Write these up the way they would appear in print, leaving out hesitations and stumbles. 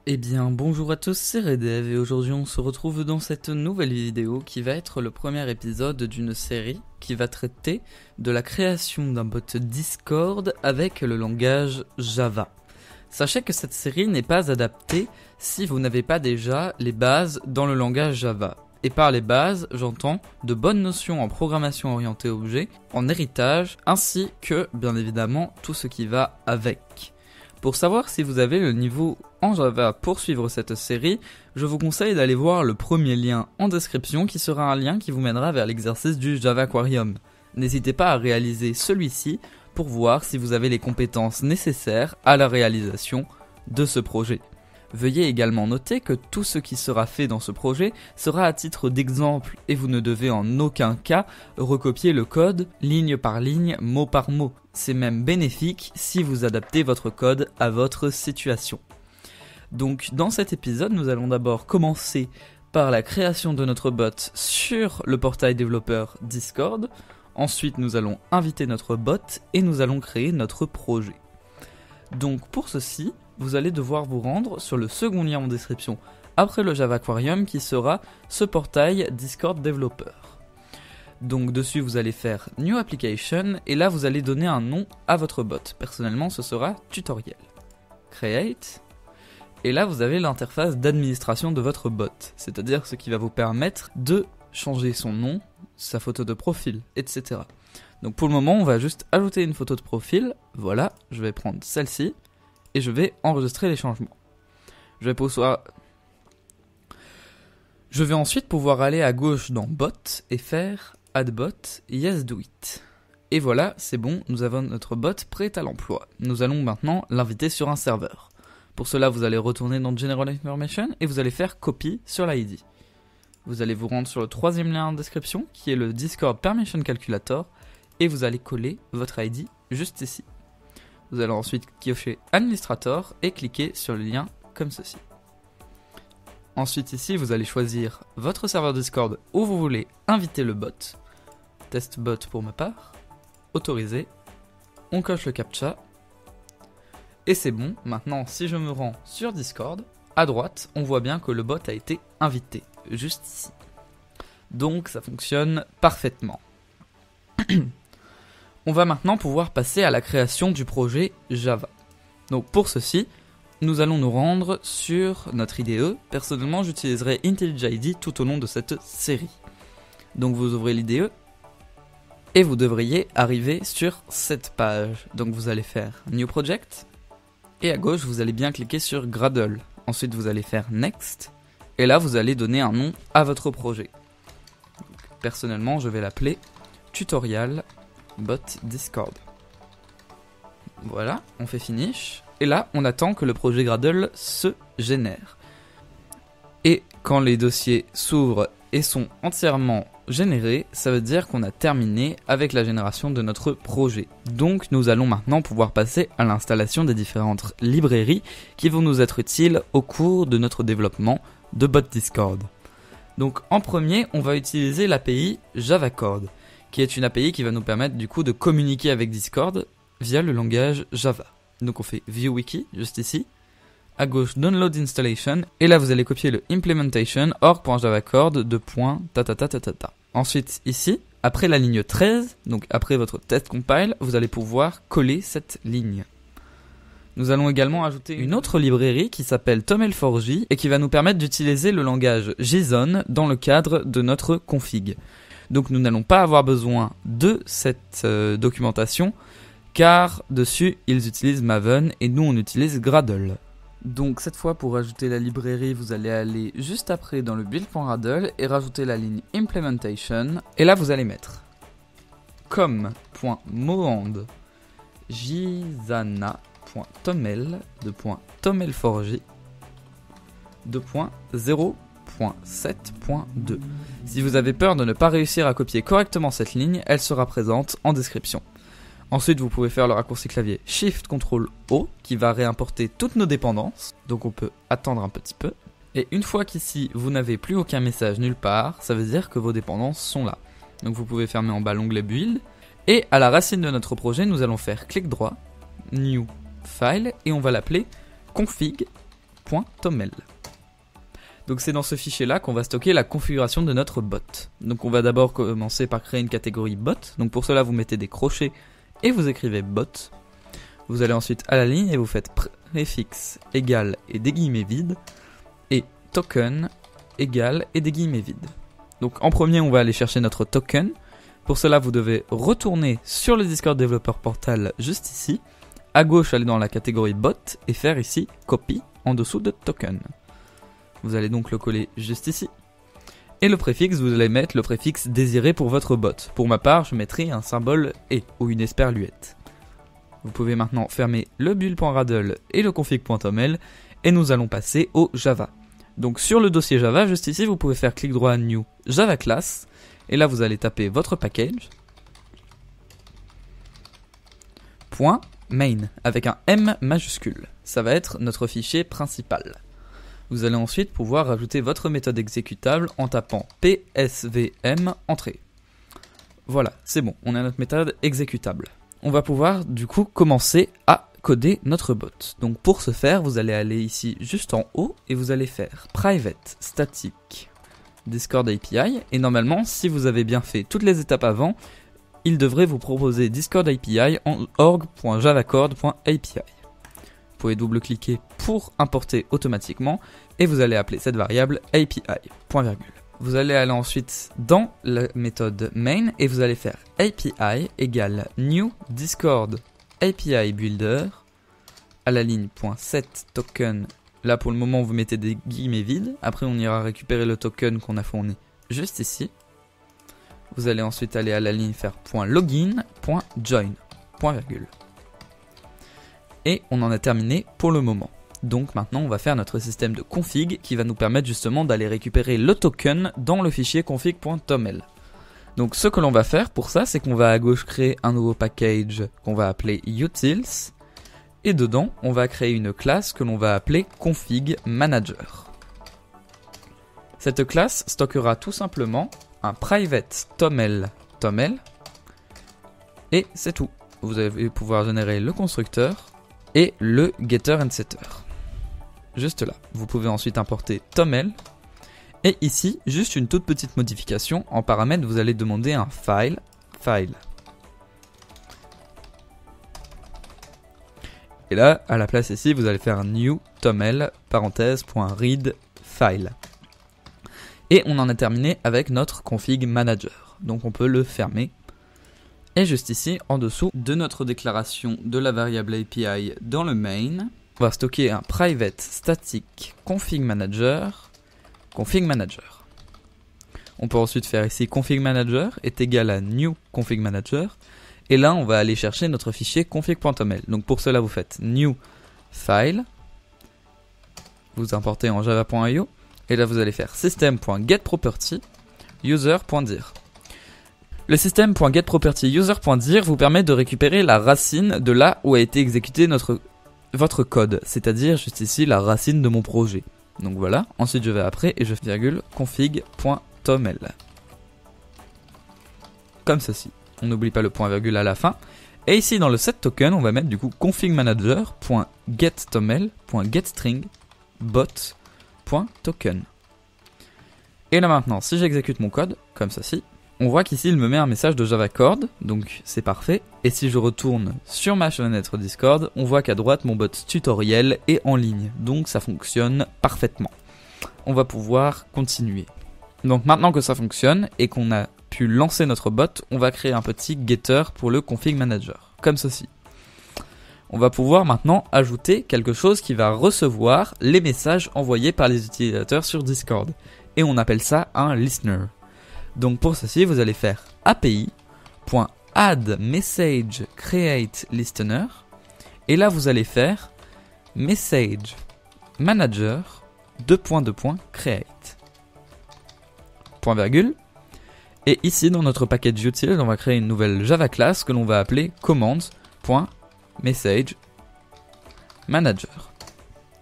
Eh bien bonjour à tous, c'est Redev et aujourd'hui on se retrouve dans cette nouvelle vidéo qui va être le premier épisode d'une série qui va traiter de la création d'un bot Discord avec le langage Java. Sachez que cette série n'est pas adaptée si vous n'avez pas déjà les bases dans le langage Java. Et par les bases, j'entends de bonnes notions en programmation orientée objet, en héritage, ainsi que, bien évidemment, tout ce qui va avec. Pour savoir si vous avez le niveau en Java pour suivre cette série, je vous conseille d'aller voir le premier lien en description qui sera un lien qui vous mènera vers l'exercice du Java Aquarium. N'hésitez pas à réaliser celui-ci pour voir si vous avez les compétences nécessaires à la réalisation de ce projet. Veuillez également noter que tout ce qui sera fait dans ce projet sera à titre d'exemple et vous ne devez en aucun cas recopier le code ligne par ligne, mot par mot. C'est même bénéfique si vous adaptez votre code à votre situation. Donc dans cet épisode, nous allons d'abord commencer par la création de notre bot sur le portail développeur Discord. Ensuite, nous allons inviter notre bot et nous allons créer notre projet. Donc pour ceci, vous allez devoir vous rendre sur le second lien en description après le Java Aquarium qui sera ce portail Discord Developer. Donc dessus vous allez faire New Application et là vous allez donner un nom à votre bot. Personnellement ce sera Tutoriel. Create. Et là vous avez l'interface d'administration de votre bot, c'est-à-dire ce qui va vous permettre de changer son nom, sa photo de profil, etc. Donc pour le moment on va juste ajouter une photo de profil, voilà, je vais prendre celle-ci et je vais enregistrer les changements. Je vais ensuite pouvoir aller à gauche dans Bot et faire Add Bot, Yes Do It. Et voilà, c'est bon, nous avons notre bot prêt à l'emploi. Nous allons maintenant l'inviter sur un serveur. Pour cela, vous allez retourner dans General Information et vous allez faire Copy sur l'ID. Vous allez vous rendre sur le troisième lien en description qui est le Discord Permission Calculator et vous allez coller votre ID juste ici. Vous allez ensuite piocher Administrator et cliquer sur le lien comme ceci. Ensuite ici, vous allez choisir votre serveur Discord où vous voulez inviter le bot. Test bot pour ma part. Autoriser. On coche le CAPTCHA. Et c'est bon. Maintenant, si je me rends sur Discord, à droite, on voit bien que le bot a été invité. Juste ici. Donc ça fonctionne parfaitement. On va maintenant pouvoir passer à la création du projet Java. Donc pour ceci, nous allons nous rendre sur notre IDE. Personnellement, j'utiliserai IntelliJ tout au long de cette série. Donc vous ouvrez l'IDE et vous devriez arriver sur cette page. Donc vous allez faire New Project et à gauche, vous allez bien cliquer sur Gradle. Ensuite, vous allez faire Next et là, vous allez donner un nom à votre projet. Donc, personnellement, je vais l'appeler Tutorial Bot Discord. Voilà, on fait Finish. Et là, on attend que le projet Gradle se génère. Et quand les dossiers s'ouvrent et sont entièrement générés, ça veut dire qu'on a terminé avec la génération de notre projet. Donc nous allons maintenant pouvoir passer à l'installation des différentes librairies qui vont nous être utiles au cours de notre développement de bot Discord. Donc en premier, on va utiliser l'API JavaCord, qui est une API qui va nous permettre du coup de communiquer avec Discord via le langage Java. Donc on fait View Wiki, juste ici, à gauche Download Installation, et là vous allez copier le implementation org.javacord de .tatatatata. Ensuite ici, après la ligne 13, donc après votre test compile, vous allez pouvoir coller cette ligne. Nous allons également ajouter une autre librairie qui s'appelle TOML4J et qui va nous permettre d'utiliser le langage JSON dans le cadre de notre config. Donc nous n'allons pas avoir besoin de cette documentation car dessus ils utilisent Maven et nous on utilise Gradle. Donc cette fois pour ajouter la librairie vous allez aller juste après dans le build.gradle et rajouter la ligne implementation et là vous allez mettre com.moand jisana.toml de .toml4j 2.0.7.2. Si vous avez peur de ne pas réussir à copier correctement cette ligne, elle sera présente en description. Ensuite, vous pouvez faire le raccourci clavier Shift Ctrl O qui va réimporter toutes nos dépendances. Donc on peut attendre un petit peu. Et une fois qu'ici, vous n'avez plus aucun message nulle part, ça veut dire que vos dépendances sont là. Donc vous pouvez fermer en bas l'onglet Build. Et à la racine de notre projet, nous allons faire clic droit, New File, et on va l'appeler config config.toml. Donc c'est dans ce fichier-là qu'on va stocker la configuration de notre bot. Donc on va d'abord commencer par créer une catégorie bot. Donc pour cela, vous mettez des crochets et vous écrivez bot. Vous allez ensuite à la ligne et vous faites préfixe égal et des guillemets vides et token égal et des guillemets vides. Donc en premier, on va aller chercher notre token. Pour cela, vous devez retourner sur le Discord Developer Portal juste ici. À gauche, aller dans la catégorie bot et faire ici copy en dessous de token. Vous allez donc le coller juste ici. Et le préfixe, vous allez mettre le préfixe désiré pour votre bot. Pour ma part, je mettrai un symbole et ou une esperluette. Vous pouvez maintenant fermer le build.radle et le config.toml et nous allons passer au Java. Donc sur le dossier Java, juste ici, vous pouvez faire clic droit à New Java Class. Et là, vous allez taper votre package. .main avec un M majuscule. Ça va être notre fichier principal. Vous allez ensuite pouvoir rajouter votre méthode exécutable en tapant psvm entrée. Voilà, c'est bon, on a notre méthode exécutable. On va pouvoir du coup commencer à coder notre bot. Donc pour ce faire, vous allez aller ici juste en haut et vous allez faire private static Discord API. Et normalement, si vous avez bien fait toutes les étapes avant, il devrait vous proposer Discord API en org.javacord.api. Vous pouvez double-cliquer pour importer automatiquement et vous allez appeler cette variable API. Vous allez aller ensuite dans la méthode main et vous allez faire API égale new Discord API builder à la ligne .set token. Là pour le moment vous mettez des guillemets vides. Après on ira récupérer le token qu'on a fourni juste ici. Vous allez ensuite aller à la ligne faire .login.join. Et on en a terminé pour le moment. Donc maintenant on va faire notre système de config qui va nous permettre justement d'aller récupérer le token dans le fichier config.toml. Donc ce que l'on va faire pour ça, c'est qu'on va à gauche créer un nouveau package qu'on va appeler utils. Et dedans, on va créer une classe que l'on va appeler config manager. Cette classe stockera tout simplement un private toml. Et c'est tout. Vous allez pouvoir générer le constructeur et le getter and setter. Juste là. Vous pouvez ensuite importer toml. Et ici, juste une toute petite modification. En paramètre, vous allez demander un file. Et là, à la place ici, vous allez faire new toml parenthèse.read file. Et on en a terminé avec notre config manager. Donc on peut le fermer. Et juste ici, en dessous de notre déclaration de la variable API dans le main, on va stocker un private static config manager. On peut ensuite faire ici config manager est égal à new config manager. Et là, on va aller chercher notre fichier config.toml. Donc pour cela, vous faites new file. Vous importez en java.io. Et là, vous allez faire system.getProperty user.dir. Le system.getProperty user.dir vous permet de récupérer la racine de là où a été exécuté votre code. C'est-à-dire juste ici la racine de mon projet. Donc voilà. Ensuite, je vais après et je fais config.toml. Comme ceci. On n'oublie pas le point virgule à la fin. Et ici dans le set token, on va mettre du coup config manager.gettoml.getstring bot.token. Et là maintenant, si j'exécute mon code, comme ceci, on voit qu'ici il me met un message de Javacord, donc c'est parfait. Et si je retourne sur ma fenêtre Discord, on voit qu'à droite mon bot tutoriel est en ligne, donc ça fonctionne parfaitement. On va pouvoir continuer. Donc maintenant que ça fonctionne et qu'on a pu lancer notre bot, on va créer un petit getter pour le config manager, comme ceci. On va pouvoir maintenant ajouter quelque chose qui va recevoir les messages envoyés par les utilisateurs sur Discord. Et on appelle ça un listener. Donc pour ceci, vous allez faire api.addMessageCreateListener. Et là, vous allez faire message manager ::create. Point virgule. Et ici, dans notre package utile, on va créer une nouvelle Java class que l'on va appeler commands.messageManager.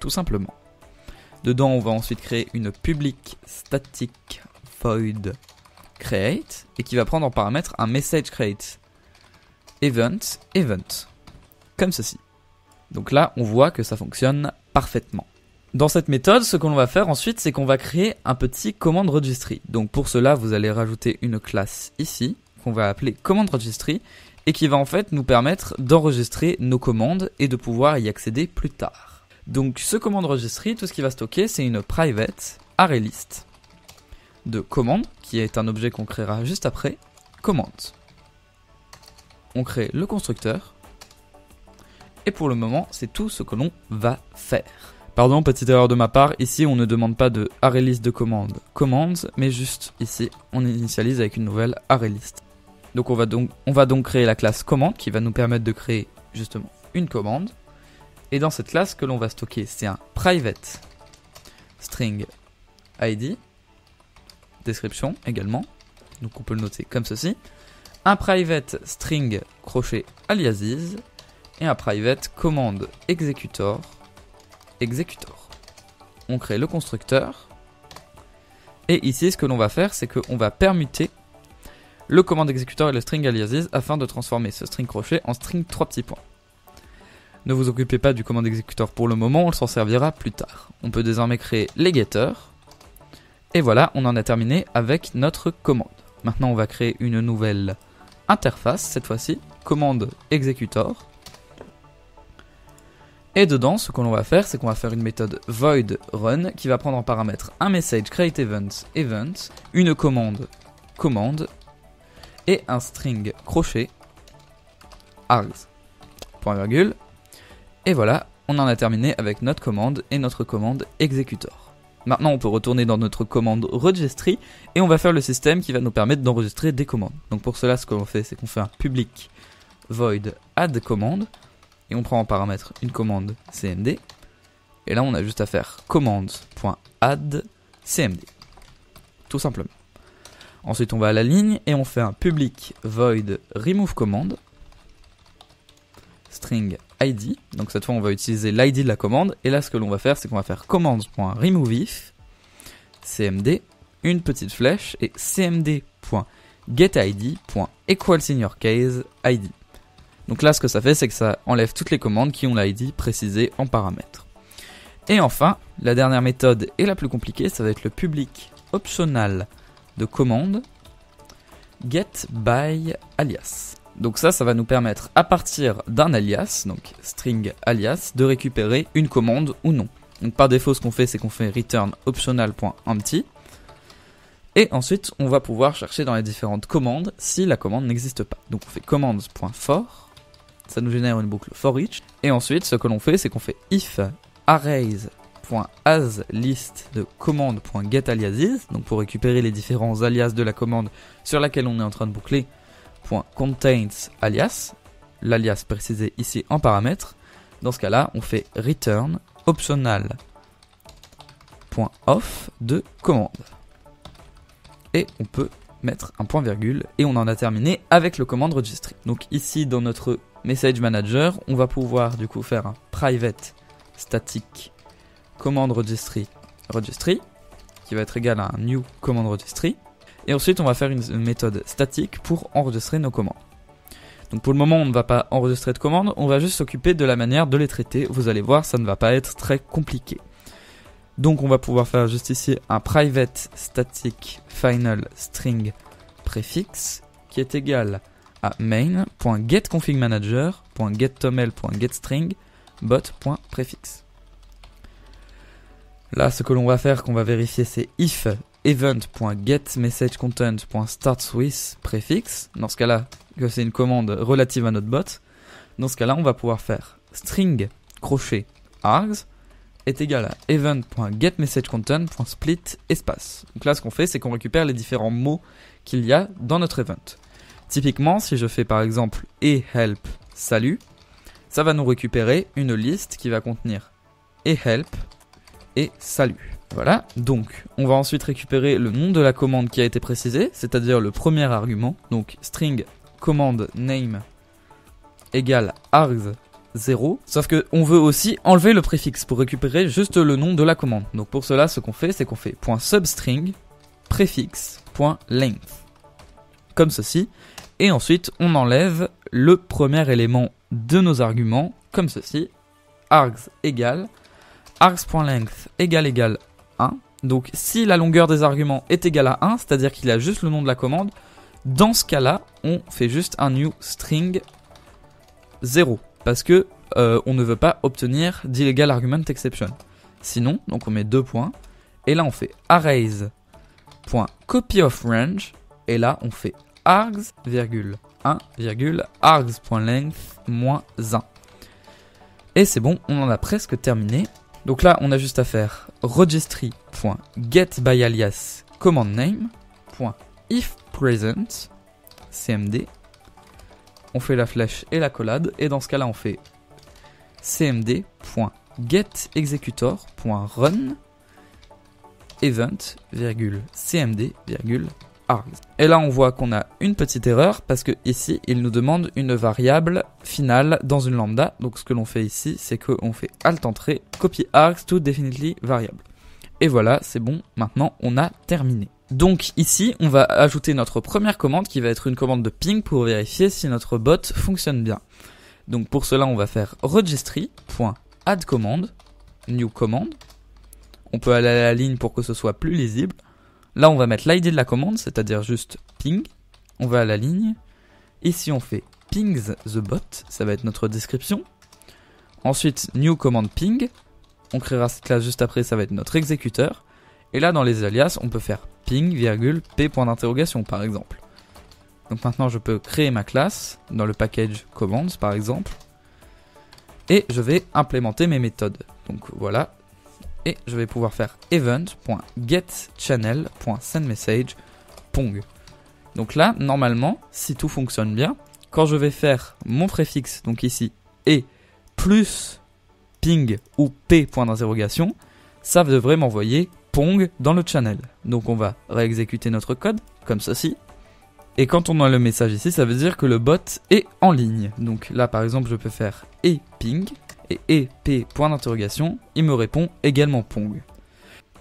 Tout simplement. Dedans, on va ensuite créer une public static void create et qui va prendre en paramètre un message create event. Comme ceci. Donc là, on voit que ça fonctionne parfaitement. Dans cette méthode, ce qu'on va faire ensuite, c'est qu'on va créer un petit command registry. Donc pour cela, vous allez rajouter une classe ici, qu'on va appeler command registry, et qui va en fait nous permettre d'enregistrer nos commandes et de pouvoir y accéder plus tard. Donc ce command registry, tout ce qui va stocker, c'est une private ArrayList de command, qui est un objet qu'on créera juste après, command. On crée le constructeur, et pour le moment, c'est tout ce que l'on va faire. Pardon, petite erreur de ma part, ici on ne demande pas de ArrayList de commandes, mais juste ici, on initialise avec une nouvelle ArrayList. Donc on va donc créer la classe command qui va nous permettre de créer justement une commande. Et dans cette classe, que l'on va stocker, c'est un private string ID, description également, donc on peut le noter comme ceci, un private string crochet aliases et un private command executor. On crée le constructeur. Et ici, ce que l'on va faire, c'est qu'on va permuter le command executor et le string aliases afin de transformer ce string crochet en string 3 petits points. Ne vous occupez pas du command executor pour le moment, on s'en servira plus tard. On peut désormais créer les getters. Et voilà, on en a terminé avec notre commande. Maintenant, on va créer une nouvelle interface, cette fois-ci, command executor. Et dedans, ce que l'on va faire, c'est qu'on va faire une méthode void run qui va prendre en paramètre un message create event, une commande et un string crochet args. Point virgule. Et voilà, on en a terminé avec notre commande et notre commande executor. Maintenant, on peut retourner dans notre commande registry et on va faire le système qui va nous permettre d'enregistrer des commandes. Donc pour cela, ce que l'on fait, c'est qu'on fait un public void add command. Et on prend en paramètre une commande cmd. Et là, on a juste à faire command.add cmd. Tout simplement. Ensuite, on va à la ligne et on fait un public void remove command. String id. Donc cette fois, on va utiliser l'id de la commande. Et là, ce que l'on va faire, c'est qu'on va faire command.removeIf cmd, une petite flèche, et cmd.getId.equalSeniorCase id. Donc là, ce que ça fait, c'est que ça enlève toutes les commandes qui ont l'id précisé en paramètres. Et enfin, la dernière méthode et la plus compliquée, ça va être le public optional de commande getByAlias. Donc ça va nous permettre, à partir d'un alias, donc string alias, de récupérer une commande ou non. Donc par défaut, ce qu'on fait, c'est qu'on fait return optional.empty. Et ensuite, on va pouvoir chercher dans les différentes commandes si la commande n'existe pas. Donc on fait commands.for. Ça nous génère une boucle for each. Et ensuite, ce que l'on fait, c'est qu'on fait if arrays.asList de command.getAliases, donc pour récupérer les différents alias de la commande sur laquelle on est en train de boucler, .contains_alias, l'alias précisé ici en paramètre. Dans ce cas-là, on fait return optional.off de commande. Et on peut mettre un point virgule et on en a terminé avec le command registry. Donc ici dans notre message manager, on va pouvoir du coup faire un private static command registry qui va être égal à un new command registry. Et ensuite on va faire une méthode statique pour enregistrer nos commandes. Donc pour le moment on ne va pas enregistrer de commandes, on va juste s'occuper de la manière de les traiter. Vous allez voir, ça ne va pas être très compliqué. Donc on va pouvoir faire juste ici un private static final string préfixe qui est égal à main.getConfigManager.getToml.getString bot.préfixe. Là, ce que l'on va faire, qu'on va vérifier, c'est if event.getMessageContent.startWith préfixe. Dans ce cas-là, que c'est une commande relative à notre bot. Dans ce cas-là, on va pouvoir faire string crochet args est égal à event.getMessageContent.split espace. Donc là, ce qu'on fait, c'est qu'on récupère les différents mots qu'il y a dans notre event. Typiquement, si je fais par exemple help salut, ça va nous récupérer une liste qui va contenir help et salut. Voilà, donc on va ensuite récupérer le nom de la commande qui a été précisée, c'est-à-dire le premier argument, donc string command name égale args 0, sauf que on veut aussi enlever le préfixe pour récupérer juste le nom de la commande. Donc pour cela, ce qu'on fait, c'est qu'on fait .substring préfixe.length comme ceci, et ensuite on enlève le premier élément de nos arguments comme ceci, args égale args.length égale 1. Donc si la longueur des arguments est égale à 1, c'est-à-dire qu'il a juste le nom de la commande, dans ce cas-là, on fait juste un new string 0 parce que on ne veut pas obtenir d'illegal argument exception. Sinon, donc on met 2 points et là on fait arrays.copyOfRange et là on fait args, args.length-1. Et c'est bon, on en a presque terminé. Donc là, on a juste à faire registry.getByAlias command name.ifPresent cmd. On fait la flèche et la collade et dans ce cas-là, on fait cmd.getExecutor.run event,cmd,args. Et là on voit qu'on a une petite erreur parce que ici il nous demande une variable finale dans une lambda. Donc ce que l'on fait ici c'est qu'on fait alt entrée copy args to definitely variable. Et voilà, c'est bon, maintenant on a terminé. Donc ici on va ajouter notre première commande qui va être une commande de ping pour vérifier si notre bot fonctionne bien. Donc pour cela on va faire registry.addCommand new command. On peut aller à la ligne pour que ce soit plus lisible. Là, on va mettre l'id de la commande, c'est-à-dire juste ping. On va à la ligne. Ici, on fait pings the bot, ça va être notre description. Ensuite, new command ping. On créera cette classe juste après, ça va être notre exécuteur. Et là, dans les alias, on peut faire ping, p point d'interrogation, par exemple. Donc maintenant, je peux créer ma classe dans le package commands, par exemple. Et je vais implémenter mes méthodes. Donc voilà. Et je vais pouvoir faire event.getChannel.sendMessage.pong. Donc là, normalement, si tout fonctionne bien, quand je vais faire mon préfixe, donc ici, et plus ping ou p point d'interrogation, ça devrait m'envoyer pong dans le channel. Donc on va réexécuter notre code, comme ceci. Et quand on a le message ici, ça veut dire que le bot est en ligne. Donc là, par exemple, je peux faire et ping. Et p point d'interrogation, il me répond également pong.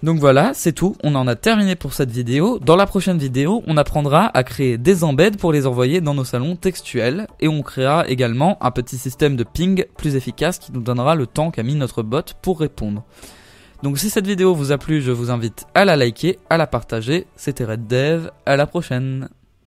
Donc voilà, c'est tout, on en a terminé pour cette vidéo. Dans la prochaine vidéo, on apprendra à créer des embeds pour les envoyer dans nos salons textuels. Et on créera également un petit système de ping plus efficace qui nous donnera le temps qu'a mis notre bot pour répondre. Donc si cette vidéo vous a plu, je vous invite à la liker, à la partager. C'était RedDev, à la prochaine.